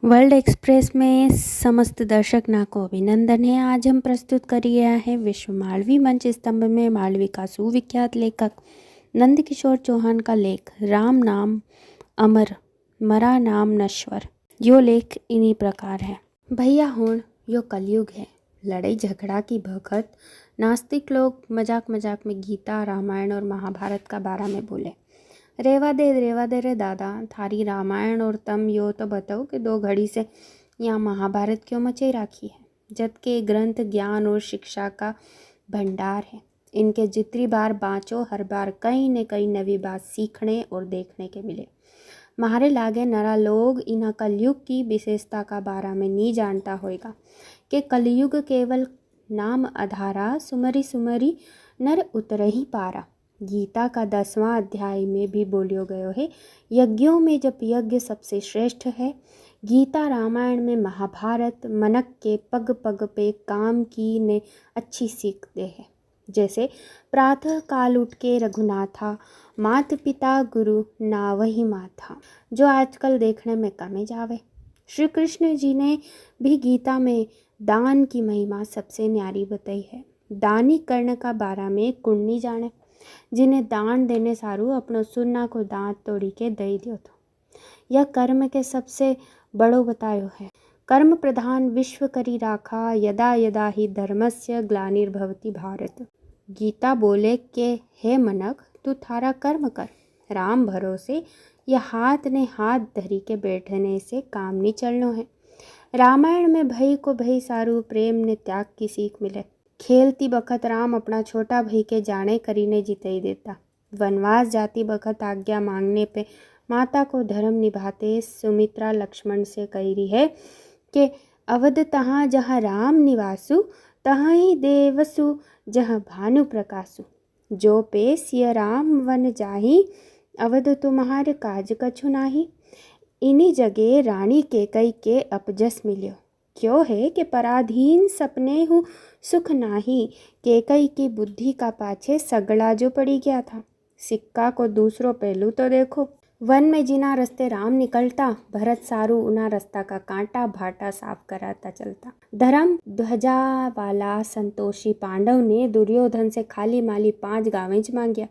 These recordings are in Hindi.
वर्ल्ड एक्सप्रेस में समस्त दर्शक ना को अभिनंदन है। आज हम प्रस्तुत कर रहे हैं विश्व मालवी मंच स्तंभ में मालवी का सुविख्यात लेखक नंदकिशोर चौहान का लेख राम नाम अमर मरा नाम नश्वर। यो लेख इन्हीं प्रकार है। भैया होण यो कलयुग है, लड़ाई झगड़ा की भगत। नास्तिक लोग मजाक मजाक में गीता रामायण और महाभारत का बारे में बोले। रेवा दे रे दादा, थारी रामायण और तम यो तो बताओ कि 2 घड़ी से यहाँ महाभारत क्यों मचे राखी है, जबकि ग्रंथ ज्ञान और शिक्षा का भंडार है। इनके जितनी बार बाँचो हर बार कहीं न कहीं नवी बात सीखने और देखने के मिले। मारे लागे नरा लोग इन कलयुग की विशेषता का बारे में नहीं जानता होगा कि कलयुग केवल नाम आधारा सुमरी सुमरी नर उतर ही पारा। गीता का 10वां अध्याय में भी बोलियो गयो है, यज्ञों में जब यज्ञ सबसे श्रेष्ठ है। गीता रामायण में महाभारत मनक के पग पग पे काम की ने अच्छी सीख दे है। जैसे प्रातः काल उठ के रघुनाथा, मात पिता गुरु ना वही माथा, जो आजकल देखने में कमे जावे। श्री कृष्ण जी ने भी गीता में दान की महिमा सबसे न्यारी बताई है। दानी कर्ण का बारा में कुंडनी जाने, जिन्हें दान देने सारू अपनो सुन्ना को दांत तोड़ी के दई दियो तो यह कर्म के सबसे बड़ो बतायो है। कर्म प्रधान विश्व करी राखा, यदा यदा ही धर्मस्य ग्लानिर्भवति भारत। गीता बोले के हे मनक, तू थारा कर्म कर, राम भरोसे यह हाथ ने हाथ धरी के बैठने से काम नहीं चलनो है। रामायण में भई को भई सारू प्रेम ने त्याग की सीख मिले। खेलती बखत राम अपना छोटा भाई के जाने करीने जितई देता। वनवास जाती बखत आज्ञा मांगने पे माता को धर्म निभाते सुमित्रा लक्ष्मण से कह रही है कि अवध तहाँ जहाँ राम निवासु, तहाँ ही देवसु जहाँ भानु प्रकाशु। जो पे सिय राम वन जाही, अवध तुम्हारे काज कछु नाही। इन्हीं जगह रानी के कई के अपजस मिल्यो, क्यों है कि पराधीन सपने हूँ सुख नाही। केकई की बुद्धि का पाछे सगड़ा जो पड़ी गया था। सिक्का को दूसरो पहलू तो देखो। वन में जिना रस्ते राम निकलता, भरत सारू उना रास्ता का कांटा भाटा साफ कराता चलता। धर्म ध्वजा वाला संतोषी पांडव ने दुर्योधन से खाली माली 5 गावेज मांगिया।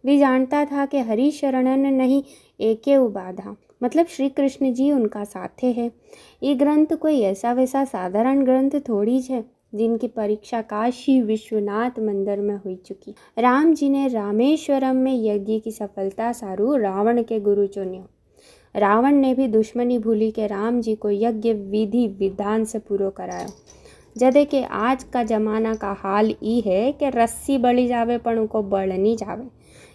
वे जानता था कि हरि शरणन नहीं एके उबाधा, मतलब श्री कृष्ण जी उनका साथे है। ये ग्रंथ कोई ऐसा वैसा साधारण ग्रंथ थोड़ी है जिनकी परीक्षा काशी विश्वनाथ मंदिर में हुई चुकी। राम जी ने रामेश्वरम में यज्ञ की सफलता सारू रावण के गुरु चुनियो। रावण ने भी दुश्मनी भूली के राम जी को यज्ञ विधि विधान से पूरा कराया। जदे के आज का जमाना का हाल ई है कि रस्सी बड़ी जावे पण उनको बड़ नहीं जावे।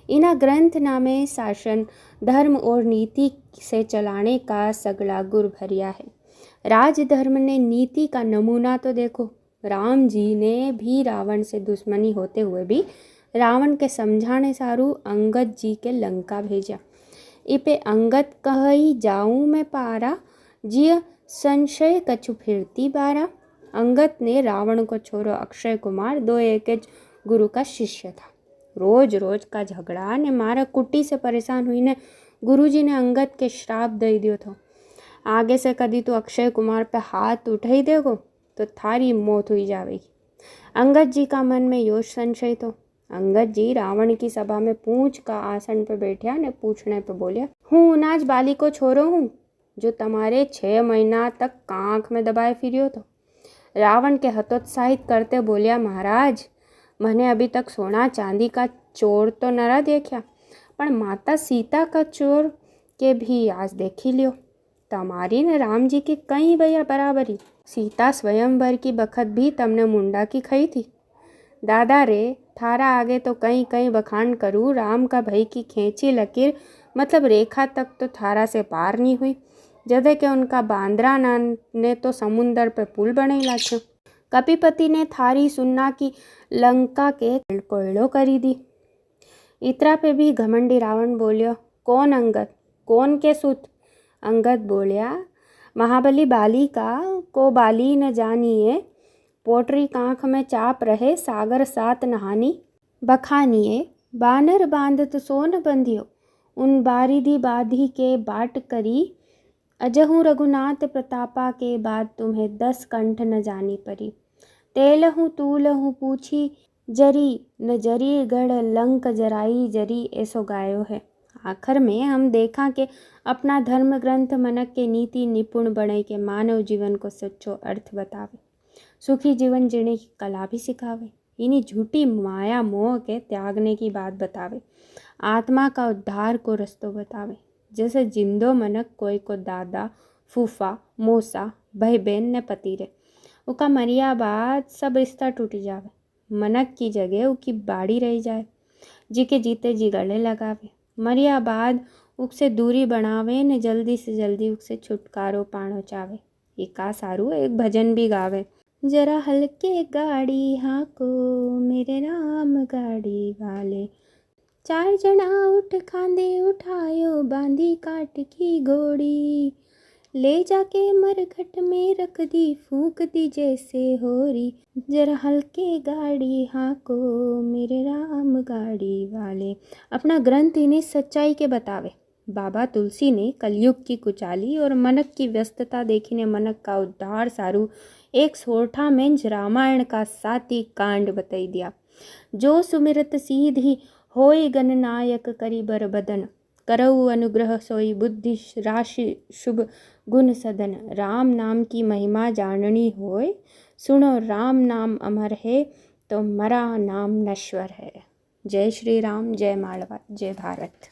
इना ग्रंथ नामे शासन धर्म और नीति से चलाने का सगला गुर भरिया है। राजधर्म ने नीति का नमूना तो देखो। राम जी ने भी रावण से दुश्मनी होते हुए भी रावण के समझाने सारू अंगद जी के लंका भेजा। इपे अंगद कहई जाऊं मैं पारा, जिय संशय कछु फिरती बारा। अंगद ने रावण को छोरो अक्षय कुमार 2 एक गुरु का शिष्य था। रोज रोज का झगड़ा ने मारा कुटी से परेशान हुई ने गुरुजी ने अंगद के श्राप दे दियो था, आगे से कदी तो अक्षय कुमार पे हाथ उठाई देगो तो थारी मौत हुई जावेगी। अंगद जी का मन में यो संशय तो अंगद जी रावण की सभा में पूंछ का आसन पे बैठा ने पूछने पे बोलिया, हूँ उनाज बाली को छोरो हूँ जो तुम्हारे 6 महीना तक कांख में दबाए फिरियो तो। रावण के हतोत्साहित करते बोलिया, महाराज मैंने अभी तक सोना चांदी का चोर तो नरा देखा, पर माता सीता का चोर के भी आज देखी लियो। तमारी ने राम जी की कई भैया बराबरी। सीता स्वयंवर की बखत भी तमने मुंडा की खई थी। दादा रे थारा आगे तो कहीं कहीं बखान करूँ, राम का भई की खींची लकीर मतलब रेखा तक तो थारा से पार नहीं हुई। जदे के उनका बांद्रा नान ने तो समुंदर पे पुल बने लाछो। कपिपति ने थारी सुन्ना की लंका के कोयलो करी दी। इतरा पे भी घमंडी रावण बोलियो, कौन अंगद, कौन के सुत। अंगद बोलिया, महाबली बाली का को बाली न जानिए, पोटरी कांख में चाप रहे सागर सात नहानी। बखानिए बानर बांधत सोन बंधियो, उन बारिधि बाधी के बाट करी अजहू रघुनाथ प्रतापा के बाद तुम्हें 10 कंठ न जानी परी। तेलहू तूलहू पूछी जरी न जरी गढ़ लंक जराई जरी, ऐसो गायो है। आखिर में हम देखा कि अपना धर्म ग्रंथ मनक के नीति निपुण बने के मानव जीवन को सच्चो अर्थ बतावे, सुखी जीवन जीने की कला भी सिखावे, इन्हीं झूठी माया मोह के त्यागने की बात बतावे, आत्मा का उद्धार को रस्तो बतावे। जैसे जिंदो मनक कोई को दादा फूफा मौसा भाई बहन ने पति रे, उका मरिया बाद सब रिश्ता टूट जावे, मनक की जगह उकी बाड़ी रह जाए, जी के जीते जी गले लगावे, मरिया बाद उससे दूरी बनावे ने जल्दी से जल्दी उससे छुटकारो पाणो चावे। एका सारू एक भजन भी गावे, जरा हल्के गाड़ी हाको मेरे राम गाड़ी वाले, 4 जना उठ खांदे उठायो बांधी काट की घोड़ी, ले जाके मरघट में रख दी फूक दी जैसे होरी, जरा हल्के गाड़ी हाको मेरे राम गाड़ी वाले। अपना ग्रंथ इन्हें सच्चाई के बतावे। बाबा तुलसी ने कलयुग की कुचाली और मनक की व्यस्तता देखी मनक का उद्धार सारू एक सोठा में रामायण का 7 कांड बताई दिया। जो सुमिरत सीधी होई गणनायक करी बर बदन, करऊ अनुग्रह सोई बुद्धि राशि शुभ गुण सदन, राम नाम की महिमा जाननी होय, सुनो राम नाम अमर है तो मरा नाम नश्वर है। जय श्री राम, जय मालवा, जय भारत।